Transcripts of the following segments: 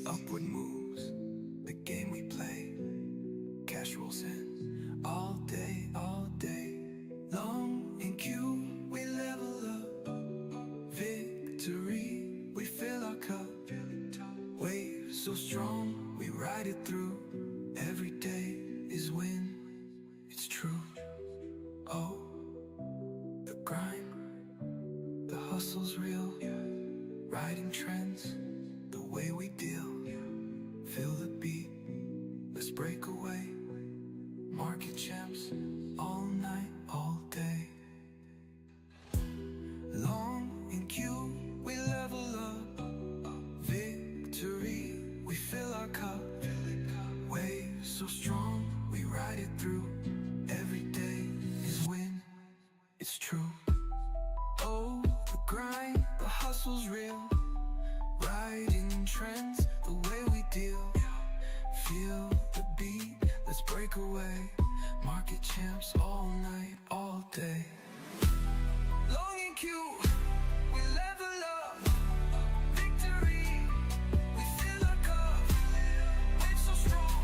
upward moves, the game we play. Cash rolls in, all day, long in queue, we level up. Victory, we fill our cup. Waves so strong, we ride it through. Every day is win, it's true. Oh, the grind, the hustle's real. Riding trends, the way we deal. Feel the beat, let's break away. Market champs, all night, all day. Long in queue, we level up. Victory, we fill our cup. Waves so strong, we ride it through. Every day is win, it's true. Oh, the grind, the hustle's real. Riding trends, the way we deal. Feel the beat, let's break away. Market champs, all night, all day. Long in queue, we level up. Victory, we fill our cup. Waves so strong,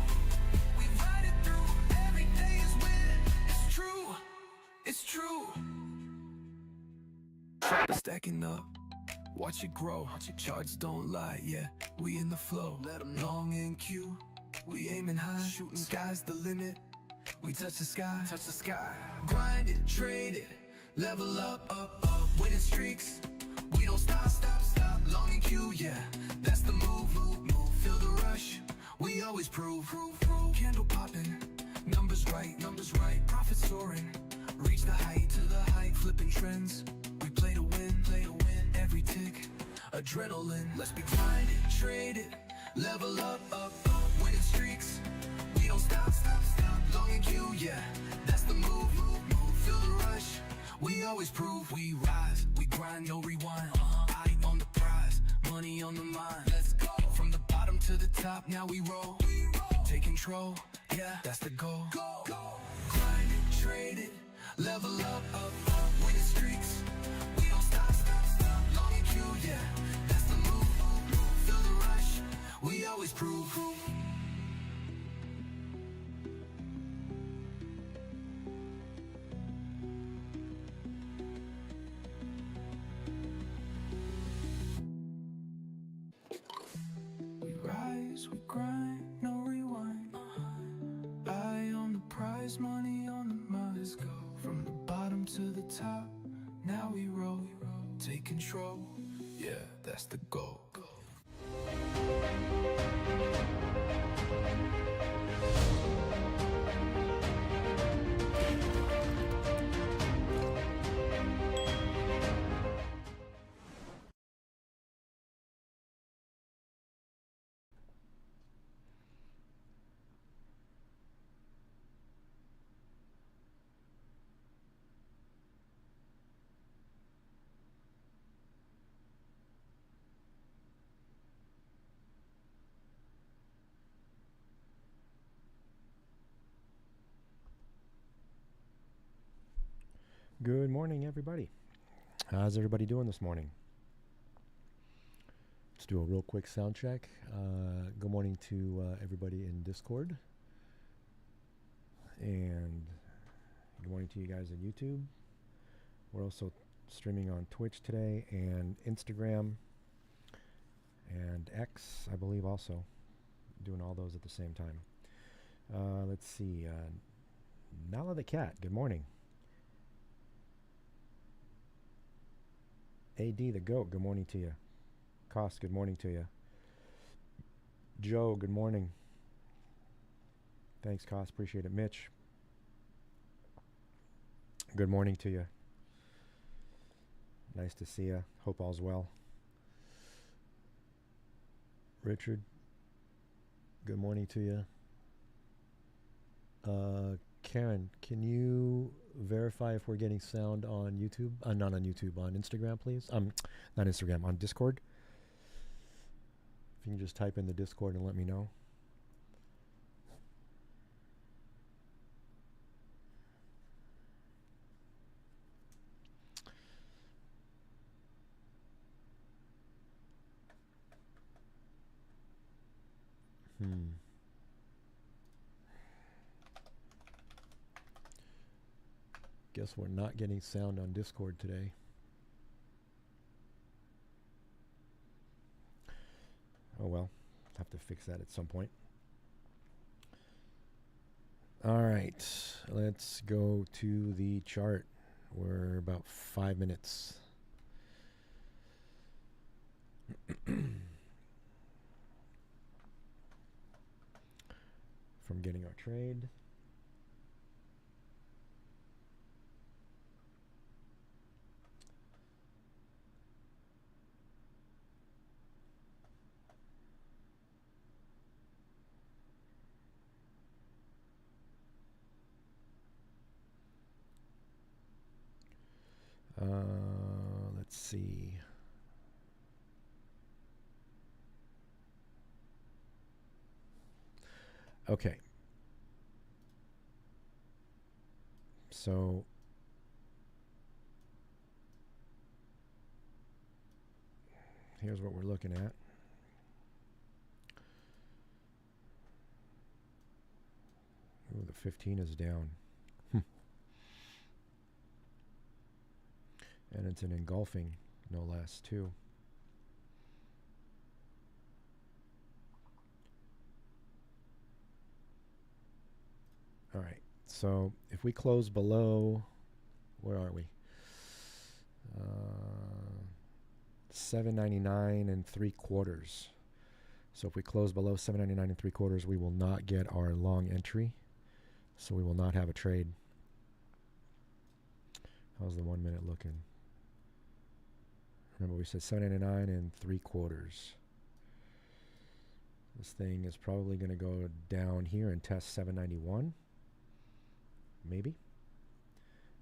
we ride it through. Every day is win, it's true, it's true. Stacking up, watch it grow. Charts don't lie, yeah, we in the flow. Let 'em know. Long in queue, we aiming high. Shooting, sky's the limit. We touch the sky. Grind it, trade it, level up. Winning streaks, we don't stop. Long in queue, yeah, that's the move. Feel the rush, we always prove. Candle popping, numbers right. Profit soaring, reach the height. Flipping trends, we play to win. Every tick, adrenaline. Let's be grinding, trade it, level up. Winning streaks, we don't stop. Long in queue, yeah, that's the move. Feel the rush, we always prove. We rise, we grind, no rewind. Eye on the prize, money on the mind. Let's go. From the bottom to the top, now we roll. Take control, yeah, that's the goal. Grind it, trade it, level up. Winning streaks, we don't stop. Long in queue, yeah, that's the move. Feel the rush, we always prove. We rise, we grind, no rewind. Eye on the prize, money on the mind. Let's go. From the bottom to the top, now we roll. Take control, yeah, that's the goal. Good morning, everybody. How's everybody doing this morning? Let's do a real quick sound check. Good morning to everybody in Discord. And good morning to you guys on YouTube. We're also streaming on Twitch today and Instagram and X, I believe, also. Doing all those at the same time. Let's see. Nala the Cat, good morning. AD the Goat, good morning to you. Koss, good morning to you. Joe, good morning. Thanks, Koss, appreciate it. Mitch, good morning to you. Nice to see you. Hope all's well. Richard, good morning to you. Karen, can you verify if we're getting sound on YouTube? Not on YouTube, on Instagram, please. Not Instagram, on Discord. If you can just type in the Discord and let me know. Guess we're not getting sound on Discord today. Oh well, have to fix that at some point. All right, let's go to the chart. We're about 5 minutes. From getting our trade. Let's see. Okay. So here's what we're looking at. Ooh, the 15 is down. And it's an engulfing, no less, too. All right. So if we close below, where are we? 799 and 3/4. So if we close below 799 and 3/4, we will not get our long entry. So we will not have a trade. How's the 1 minute looking? Remember we said 799 and 3/4. This thing is probably going to go down here and test 791. Maybe.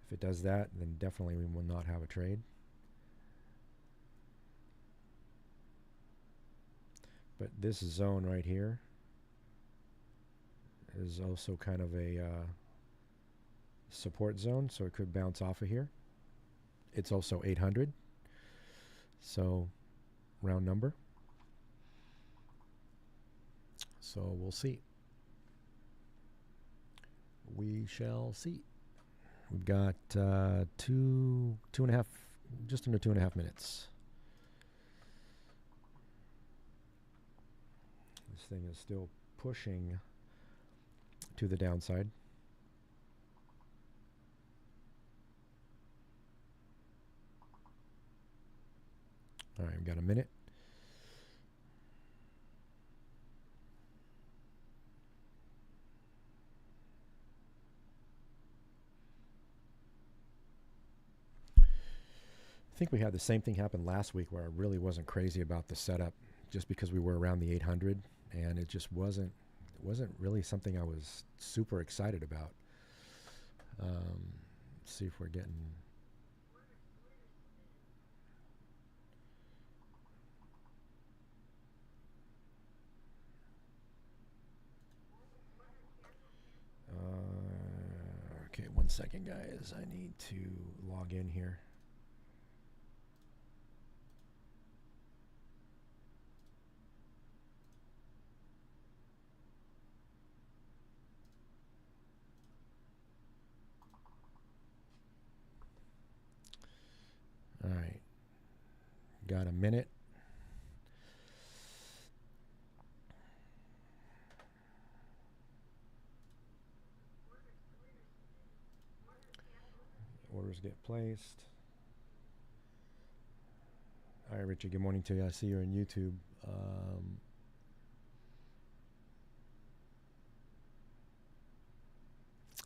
If it does that, then definitely we will not have a trade. But this zone right here is also kind of a support zone, so it could bounce off of here. It's also 800, so round number. So we'll see. We shall see. We've got two and a half, just under 2.5 minutes. This thing is still pushing to the downside. All right, we've got a minute. I think we had the same thing happen last week where I really wasn't crazy about the setup just because we were around the 800 and it just wasn't really something I was super excited about. Let's see if we're getting... okay, 1 second, guys. I need to log in here. All right. Got a minute. Orders get placed. All right, Richard, good morning to you. I see you're on YouTube.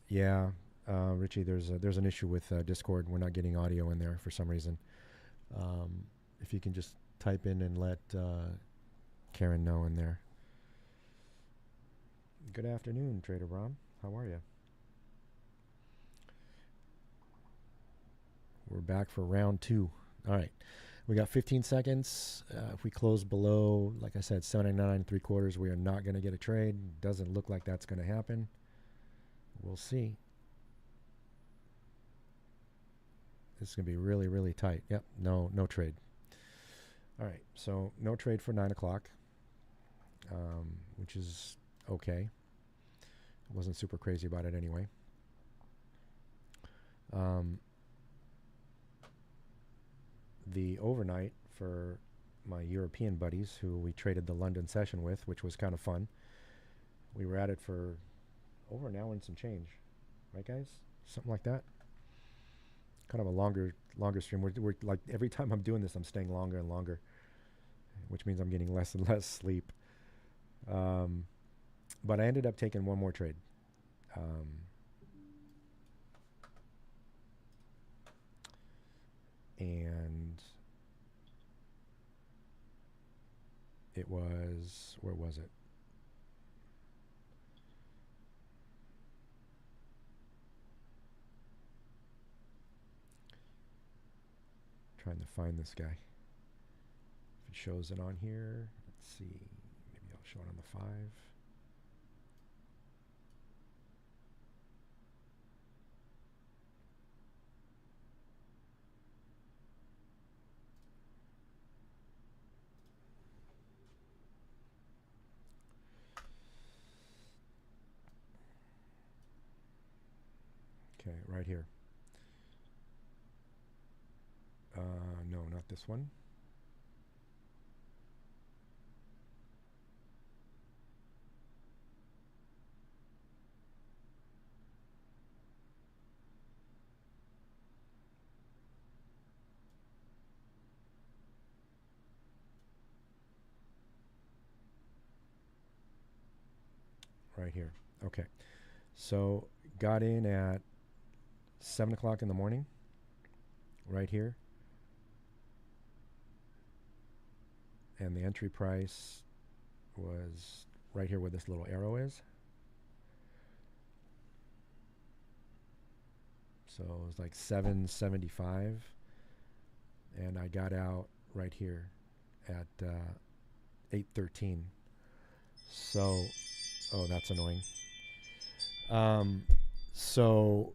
Yeah, Richie, there's an issue with Discord. We're not getting audio in there for some reason. If you can just type in and let Karen know in there. Good afternoon, Trader Brom. How are you? We're back for round 2. All right. We got 15 seconds. If we close below, like I said, 799 3/4, we are not going to get a trade. Doesn't look like that's going to happen. We'll see. This is going to be really, really tight. Yep, no trade. All right, so no trade for 9 o'clock. We which is okay. I wasn't super crazy about it anyway. The overnight for my European buddies who we traded the London session with, which was kind of fun. We were at it for over an hour and some change, right, guys? Something like that. Kind of a longer stream. We're like, every time I'm doing this, I'm staying longer and longer, which means I'm getting less and less sleep. But I ended up taking one more trade. And it was, where was it? Trying to find this guy. If it shows it on here, let's see. Maybe I'll show it on the 5. Okay, right here. No, not this one. Right here. Okay. So got in at 7 o'clock in the morning, right here. And the entry price was right here where this little arrow is. So it was like 775. And I got out right here at 8:13. So, oh, that's annoying. So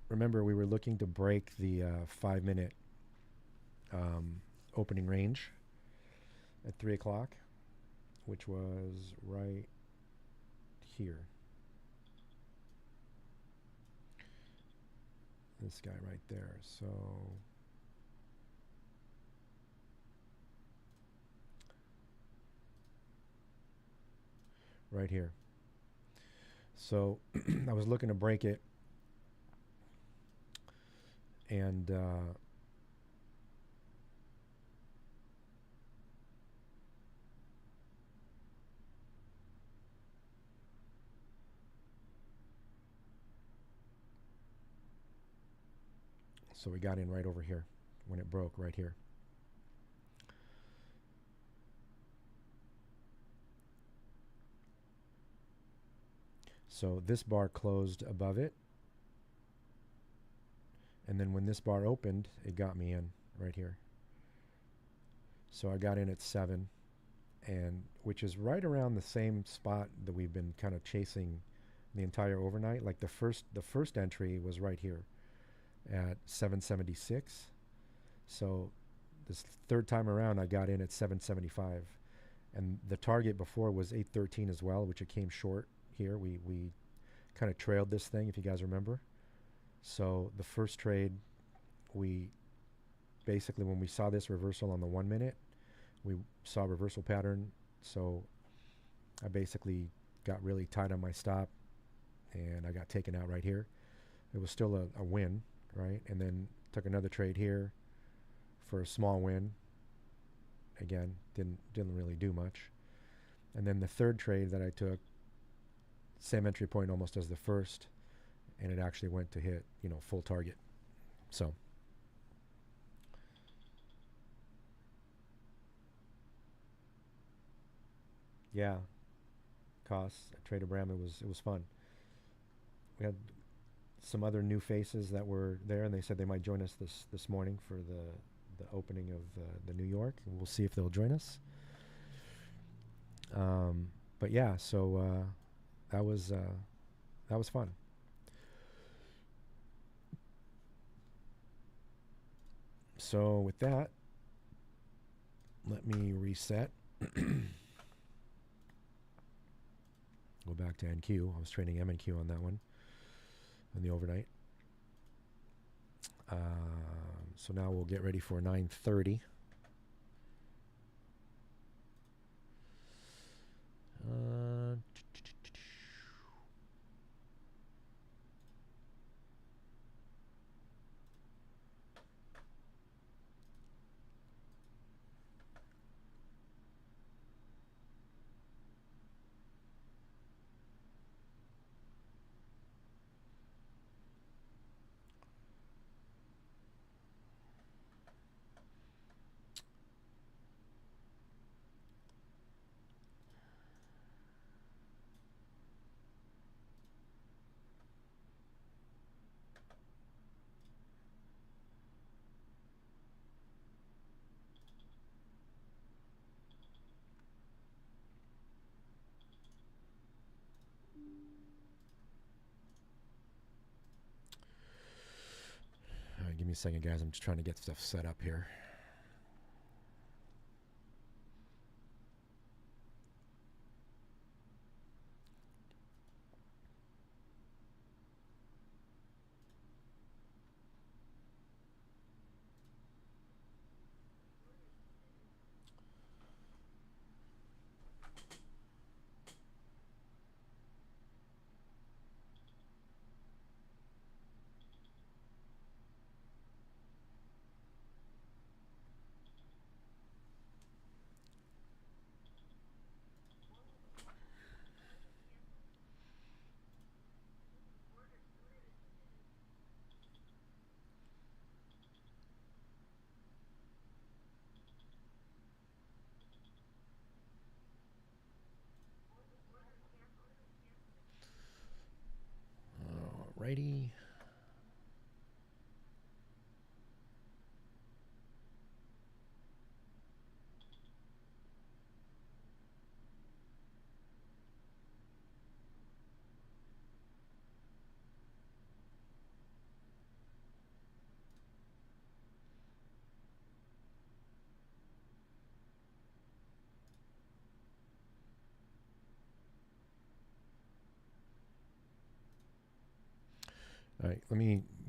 remember we were looking to break the 5-minute opening range at 3 o'clock, which was right here. This guy right there. So right here. So I was looking to break it, and so we got in right over here when it broke right here. So this bar closed above it, and then when this bar opened, it got me in right here. So I got in at 7, and which is right around the same spot that we've been kind of chasing the entire overnight. Like the first entry was right here at 776. So this third time around, I got in at 775, and the target before was 813 as well, which it came short here. We kind of trailed this thing, if you guys remember. So the first trade, we basically, when we saw this reversal on the 1 minute, we saw a reversal pattern. So I basically got really tight on my stop, and I got taken out right here. It was still a win, right? And then took another trade here for a small win. Again, didn't really do much. And then the third trade that I took, same entry point almost as the first, and it actually went to hit, full target. So yeah, costs at Trader Bram, it was fun. We had some other new faces that were there, and they said they might join us this morning for the opening of the New York, and we'll see if they'll join us. But yeah, so that was fun. So with that, let me reset. Go back to NQ. I was trading M and Q on that one, on the overnight. So now we'll get ready for 9:30. All right, give me a second, guys. I'm just trying to get stuff set up here. Alrighty. All right, give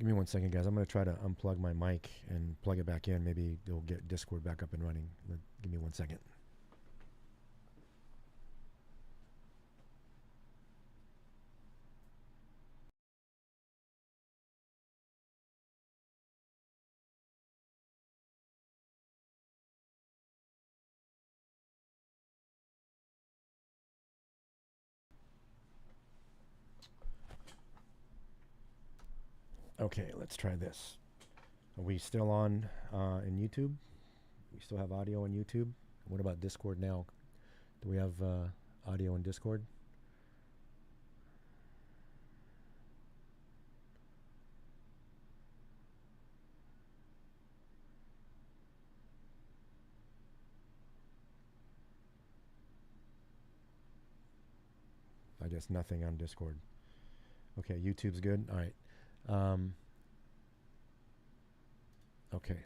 me 1 second, guys. I'm going to try to unplug my mic and plug it back in. Maybe they'll get Discord back up and running. Give me 1 second. Okay, let's try this. Are we still on in YouTube? We still have audio on YouTube? What about Discord now? Do we have audio in Discord? I guess nothing on Discord. Okay, YouTube's good. All right. Okay.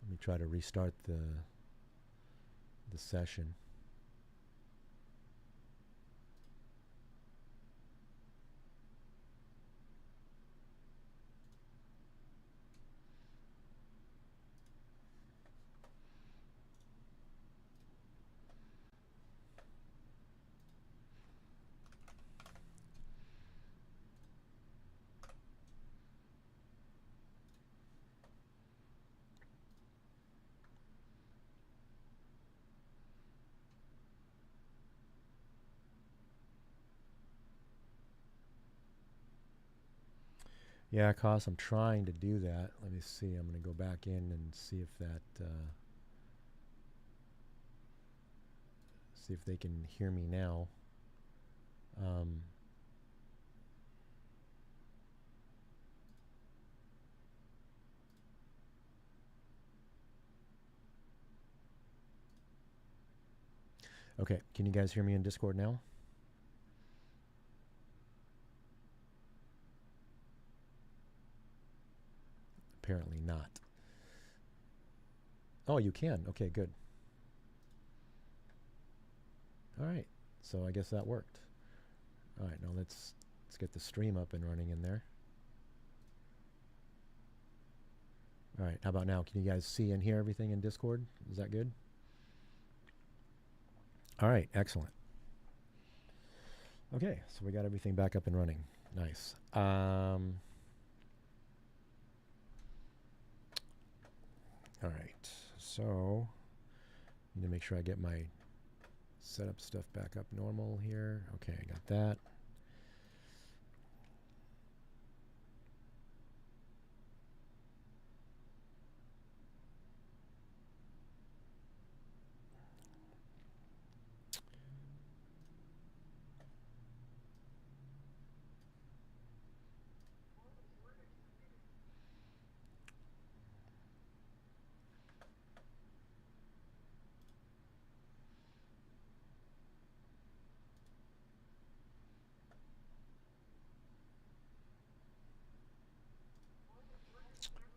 Let me try to restart the session. Yeah, Cos, I'm trying to do that. Let me see. I'm going to go back in and see if that, see if they can hear me now. Okay, can you guys hear me in Discord now? apparently not. Oh, you can. Okay, good. All right. So I guess that worked. All right, now let's get the stream up and running in there. All right, how about now? Can you guys see and hear everything in Discord? Is that good? All right, excellent. Okay, so we got everything back up and running. Nice. All right, so I need to make sure I get my setup stuff back up normal here. Okay, I got that.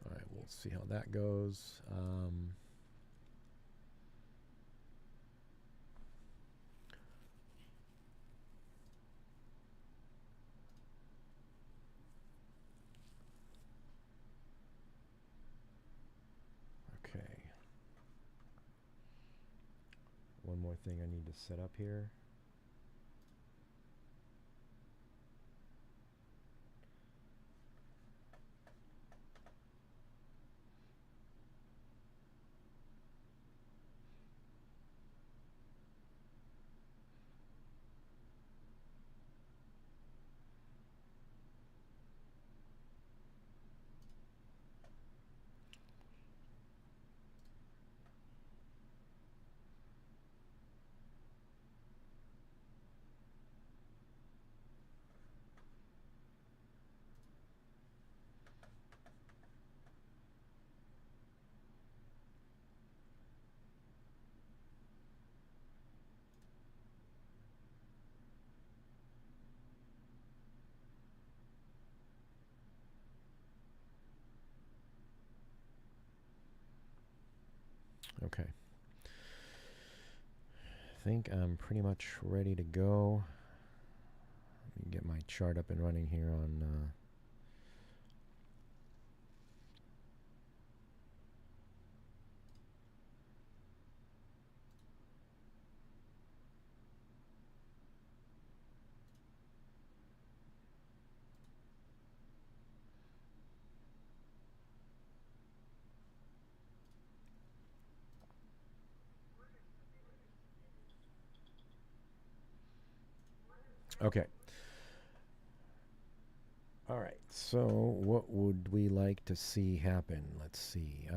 All right, we'll see how that goes. Okay. One more thing I need to set up here. Okay. I think I'm pretty much ready to go. Let me get my chart up and running here on okay. All right. So what would we like to see happen? Let's see.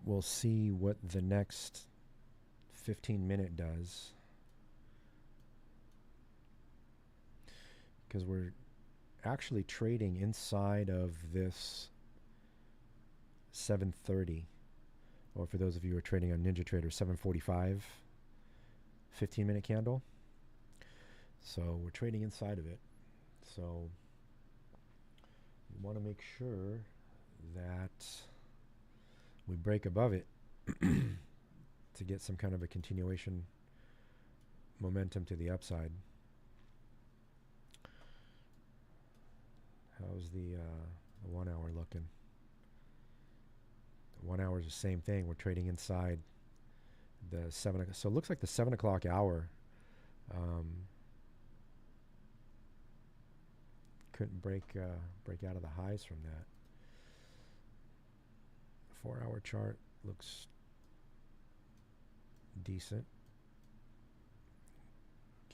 We'll see what the next 15-minute does. Because we're actually trading inside of this 730, or for those of you who are trading on NinjaTrader, 745 15-minute candle. So we're trading inside of it. So we want to make sure that we break above it to get some kind of a continuation momentum to the upside. How's the 1 hour looking? The 1 hour is the same thing. We're trading inside the 7. So it looks like the 7 o'clock hour couldn't break out of the highs from that. The 4 hour chart looks decent.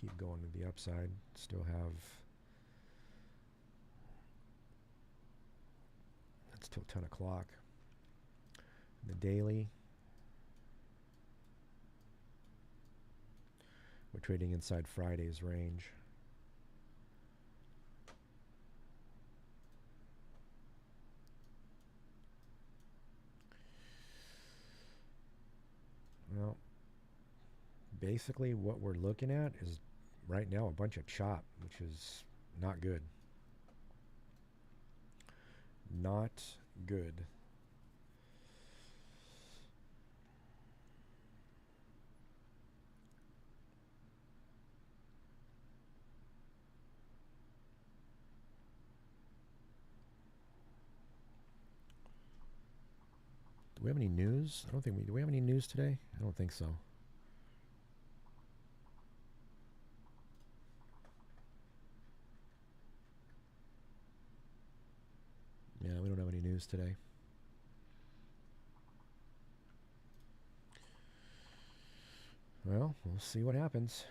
Keep going to the upside. Still have. That's till 10 o'clock. The daily, we're trading inside Friday's range. basically what we're looking at is right now a bunch of chop, which is not good. Not good. Do we have any news? I don't think we do. We have any news today? I don't think so. Yeah, we don't have any news today. Well, we'll see what happens.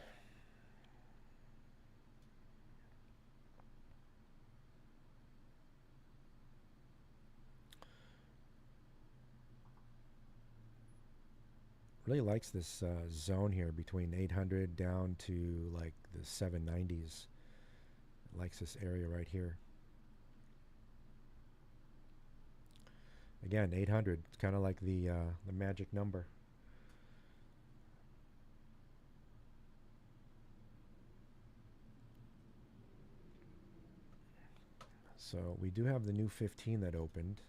Really likes this zone here between 800 down to like the 790s. Likes this area right here. Again, 800. It's kind of like the magic number. So we do have the new 15 that opened.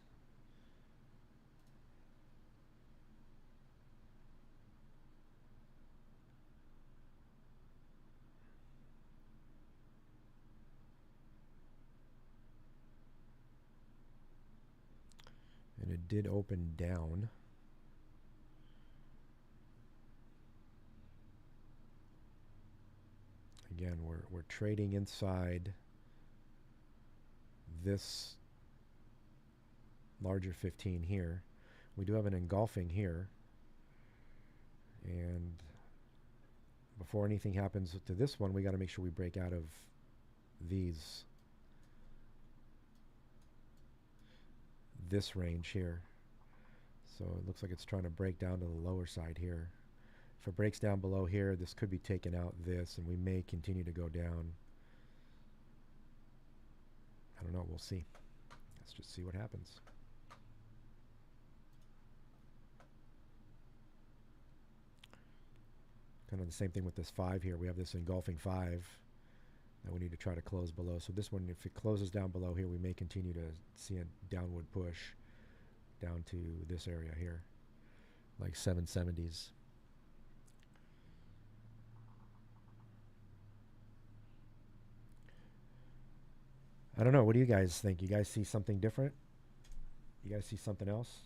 And it did open down. Again, we're trading inside this larger 15 here. We do have an engulfing here. And before anything happens to this one, we got to make sure we break out of this range here. So it looks like it's trying to break down to the lower side here. If it breaks down below here, this could be taking out this, and we may continue to go down. I don't know. We'll see. Let's just see what happens. Kind of the same thing with this 5 here. We have this engulfing 5 that we need to try to close below. So this one, if it closes down below here, we may continue to see a downward push down to this area here, like 770s. I don't know. What do you guys think? You guys see something different? You guys see something else?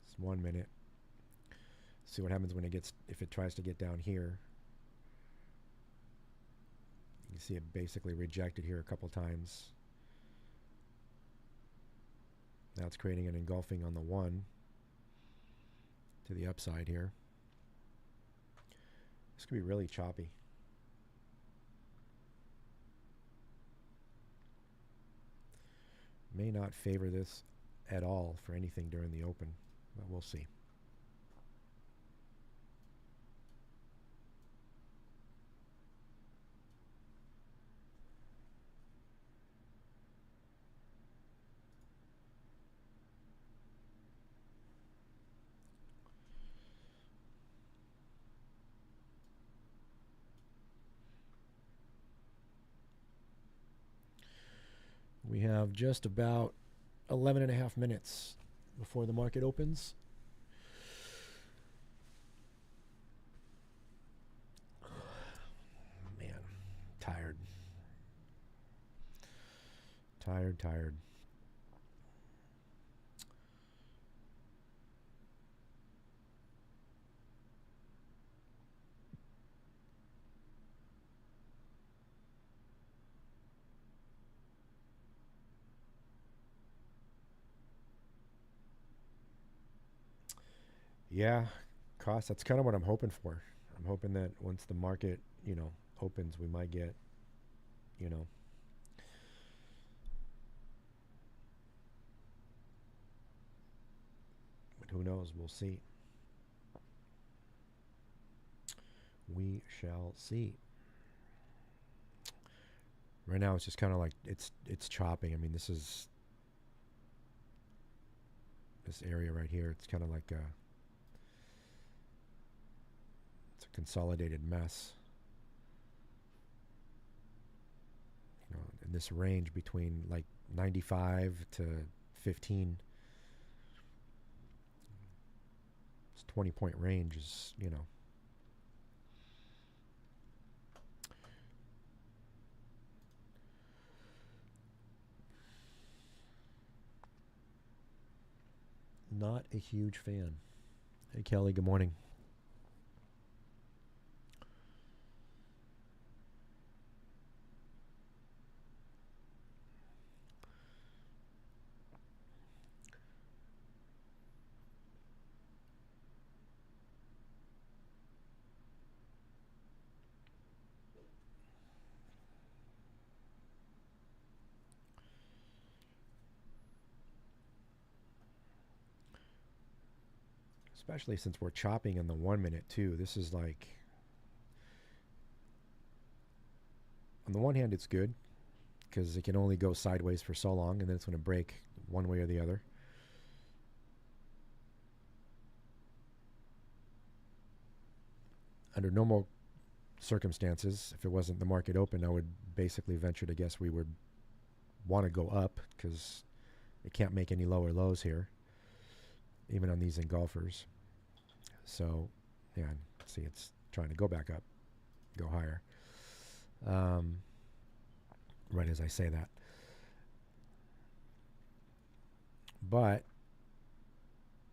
It's 1 minute. See what happens when it gets, if it tries to get down here. You see it basically rejected here a couple times. Now it's creating an engulfing on the 1 to the upside here. This could be really choppy. May not favor this at all for anything during the open, but we'll see. We have just about 11 and a half minutes before the market opens. Man, tired. Tired. Yeah, cost. That's kind of what I'm hoping for. I'm hoping that once the market, opens, we might get, you know, But who knows? We'll see. We shall see. Right now, it's just kind of like it's chopping. I mean, this is this area right here. It's kind of like it's a consolidated mess. You know, in this range between like 95 to 15. This 20-point range is, you know, not a huge fan. Hey, Kelly, good morning. Especially since we're chopping in the 1 minute too. This is like, on the one hand, it's good because it can only go sideways for so long, and then it's going to break one way or the other. Under normal circumstances, if it wasn't the market open, I would basically venture to guess we would want to go up because it can't make any lower lows here, even on these engulfers. So, yeah, see, it's trying to go back up, go higher. Right as I say that. But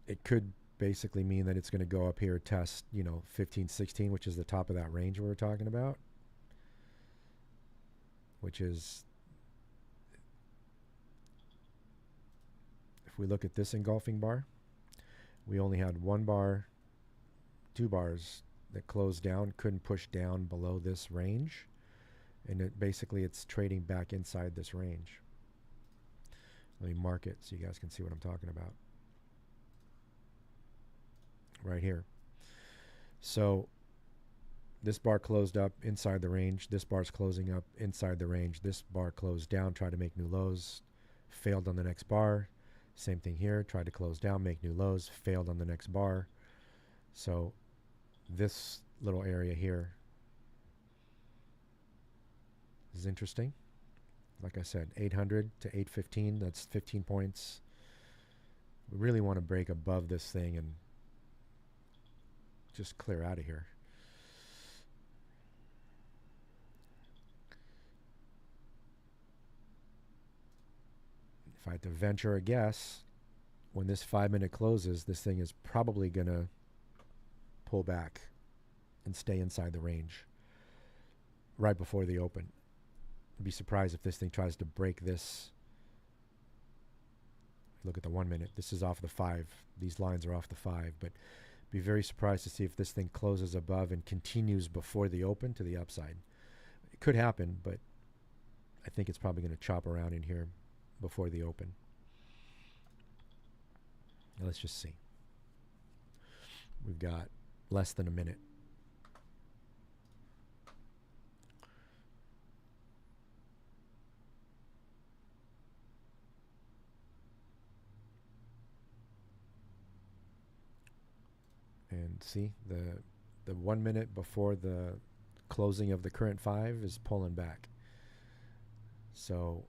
it could basically mean that it's going to go up here, test, 15, 16, which is the top of that range we were talking about, which is, if we look at this engulfing bar, we only had 1 bar, 2 bars that closed down, couldn't push down below this range, and basically it's trading back inside this range. Let me mark it so you guys can see what I'm talking about. Right here. So this bar closed up inside the range. This bar's closing up inside the range. This bar closed down, tried to make new lows, failed on the next bar. Same thing here, tried to close down, make new lows, failed on the next bar. So this little area here is interesting. Like I said, 800 to 815, that's 15 points. We really want to break above this thing and just clear out of here. If I had to venture a guess, when this 5 minute closes, this thing is probably going to pull back and stay inside the range right before the open. I'd be surprised if this thing tries to break this. Look at the 1 minute. This is off the 5. These lines are off the 5, but be very surprised to see if this thing closes above and continues before the open to the upside. It could happen, but I think it's probably going to chop around in here before the open. Now let's just see. We've got less than a minute. And see, the 1 minute before the closing of the current 5 is pulling back. So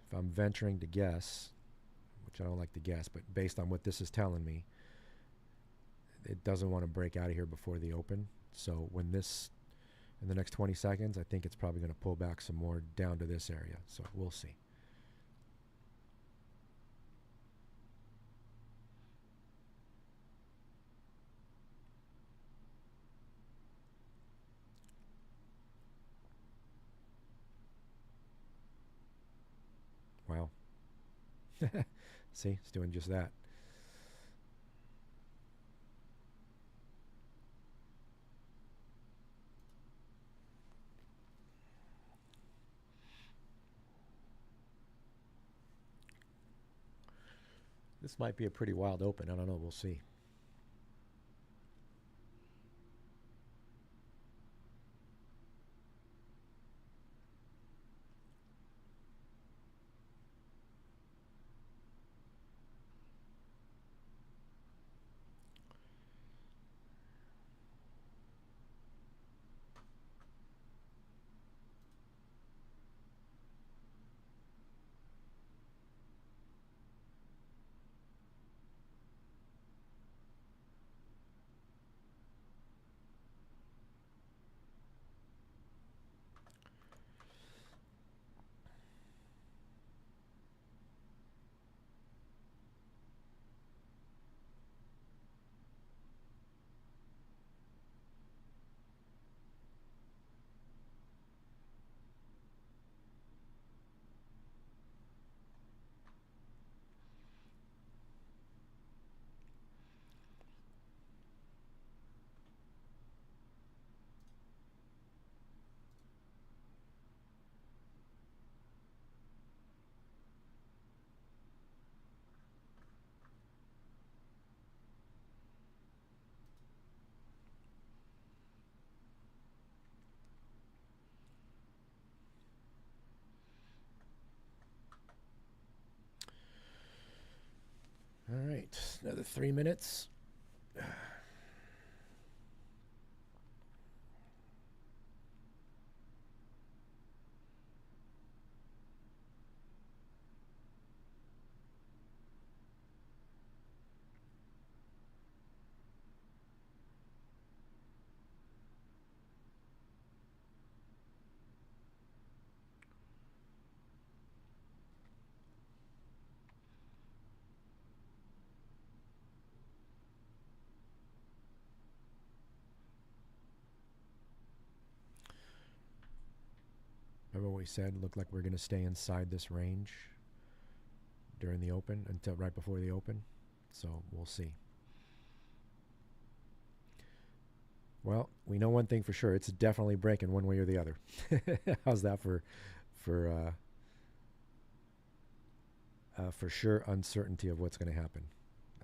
if I'm venturing to guess, which I don't like to guess, but based on what this is telling me, it doesn't want to break out of here before the open. So when this, in the next 20 seconds, I think it's probably going to pull back some more down to this area. So we'll see. Wow. See, it's doing just that. This might be a pretty wild open. I don't know. We'll see. All right, another 3 minutes. Remember what we said? Looked like we're going to stay inside this range during the open until right before the open. So we'll see. Well, we know one thing for sure. It's definitely breaking one way or the other. How's that for sure uncertainty of what's going to happen?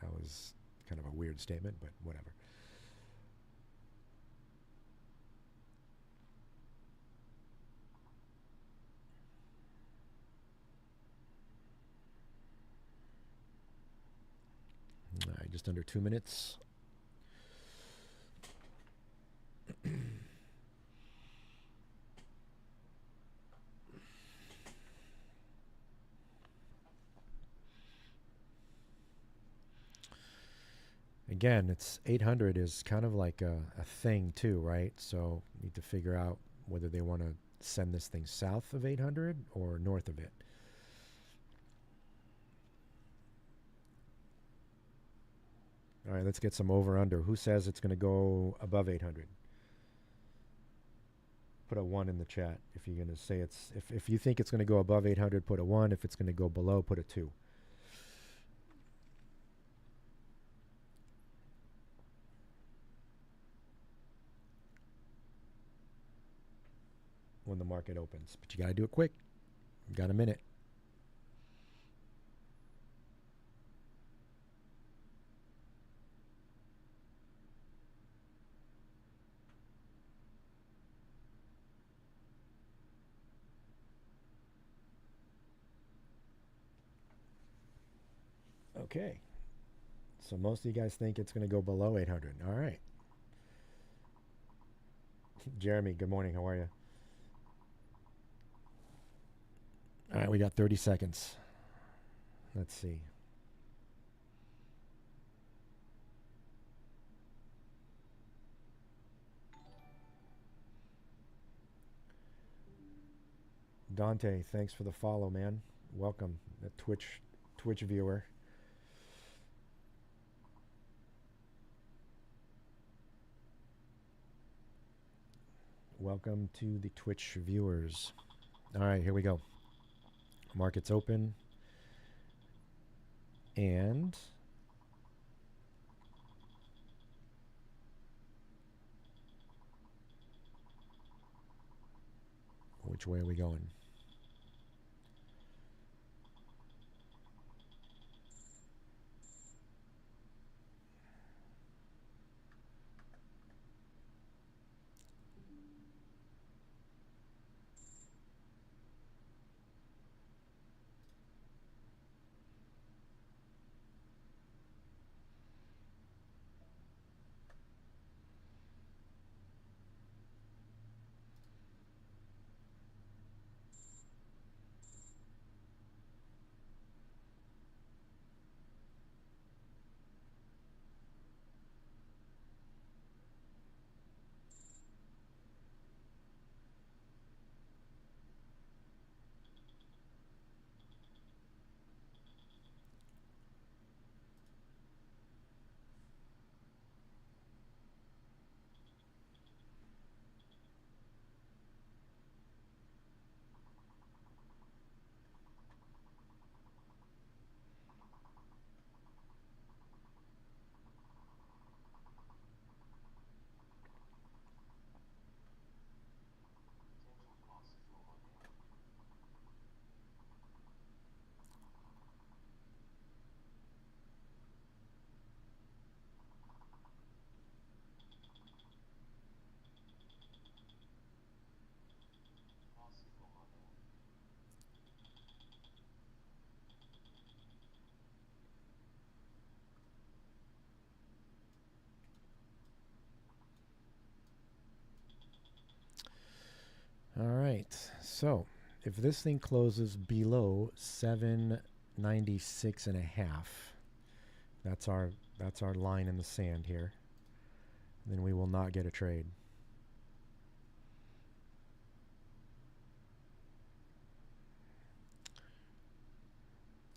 That was kind of a weird statement, but whatever. All right, just under 2 minutes. Again, it's 800 is kind of like a thing too, right? So you need to figure out whether they want to send this thing south of 800 or north of it. All right, let's get some over-under. Who says it's going to go above 800? Put a 1 in the chat. If you're going to say it's... If you think it's going to go above 800, put a 1. If it's going to go below, put a 2. When the market opens. But you got to do it quick. You got a minute. Okay. So most of you guys think it's going to go below 800. All right. Jeremy, good morning. How are you? All right, we got 30 seconds. Let's see. Dante, thanks for the follow, man. Welcome, the Twitch viewer. Welcome to the Twitch viewers. All right, here we go. Market's open. And which way are we going? right. So if this thing closes below 796 and a half, that's our line in the sand here, then we will not get a trade.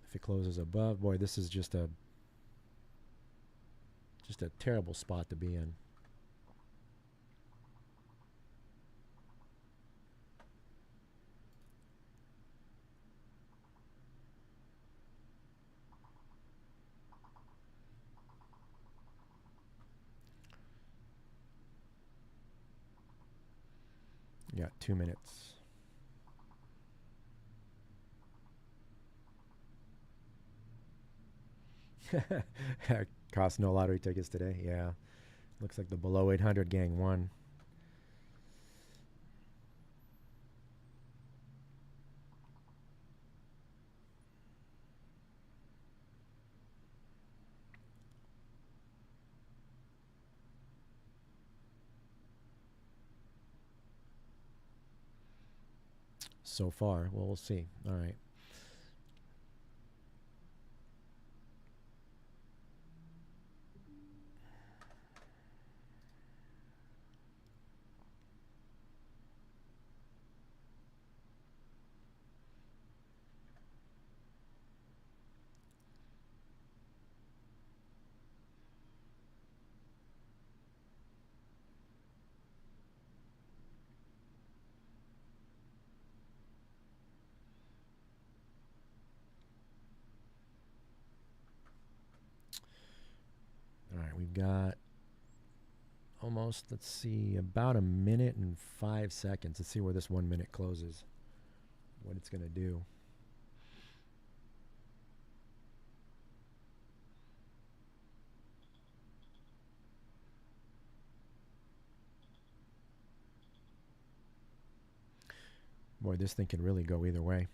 If it closes above, boy, this is just a terrible spot to be in. You got 2 minutes. Cost no lottery tickets today. Yeah. Looks like the below 800 gang won. So far. Well, we'll see. All right. All right, we've got almost, let's see, about a minute and 5 seconds. Let's see where this 1 minute closes, what it's going to do. Boy, this thing can really go either way.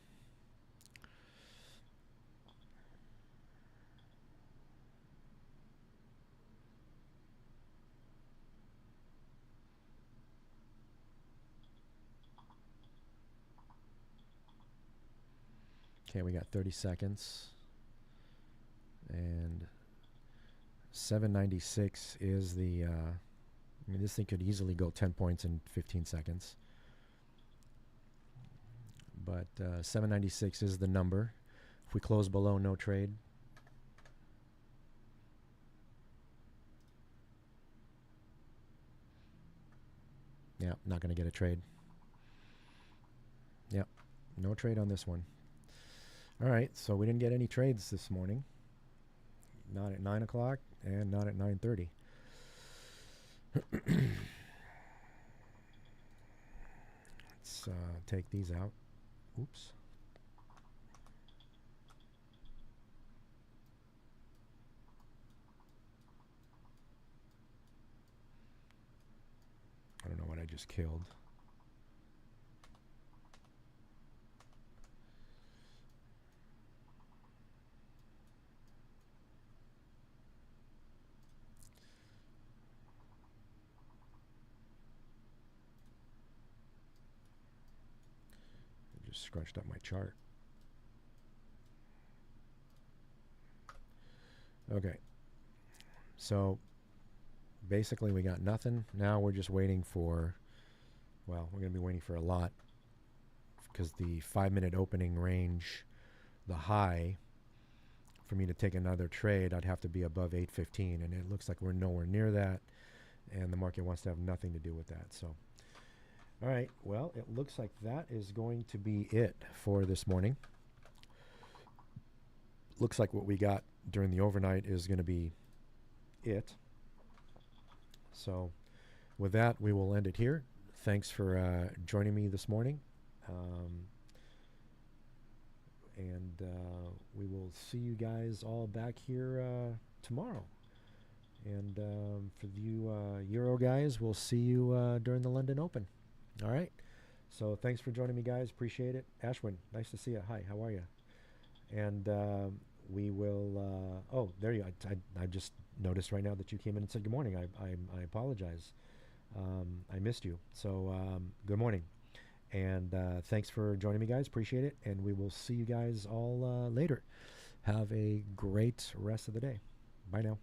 Okay, we got 30 seconds. And 796 is the, I mean, this thing could easily go 10 points in 15 seconds. But 796 is the number. If we close below, no trade. Yeah, not going to get a trade. Yep, no trade on this one. All right, so we didn't get any trades this morning. Not at 9 o'clock and not at 9:30. Let's take these out. Oops. I don't know what I just killed. I just scrunched up my chart. Okay. So basically we got nothing. Now we're just waiting for, well, we're going to be waiting for a lot, because the 5 minute opening range, the high, for me to take another trade, I'd have to be above 815, and it looks like we're nowhere near that, and the market wants to have nothing to do with that. So, all right, well, it looks like that is going to be it for this morning. Looks like what we got during the overnight is going to be it. So with that, we will end it here. Thanks for joining me this morning. And we will see you guys all back here tomorrow. And for you Euro guys, we'll see you during the London Open. All right. So thanks for joining me, guys. Appreciate it. Ashwin, nice to see you. Hi, how are you? And we will, oh, there you are. I just noticed right now that you came in and said good morning. I apologize. I missed you. So good morning. And thanks for joining me, guys. Appreciate it. And we will see you guys all later. Have a great rest of the day. Bye now.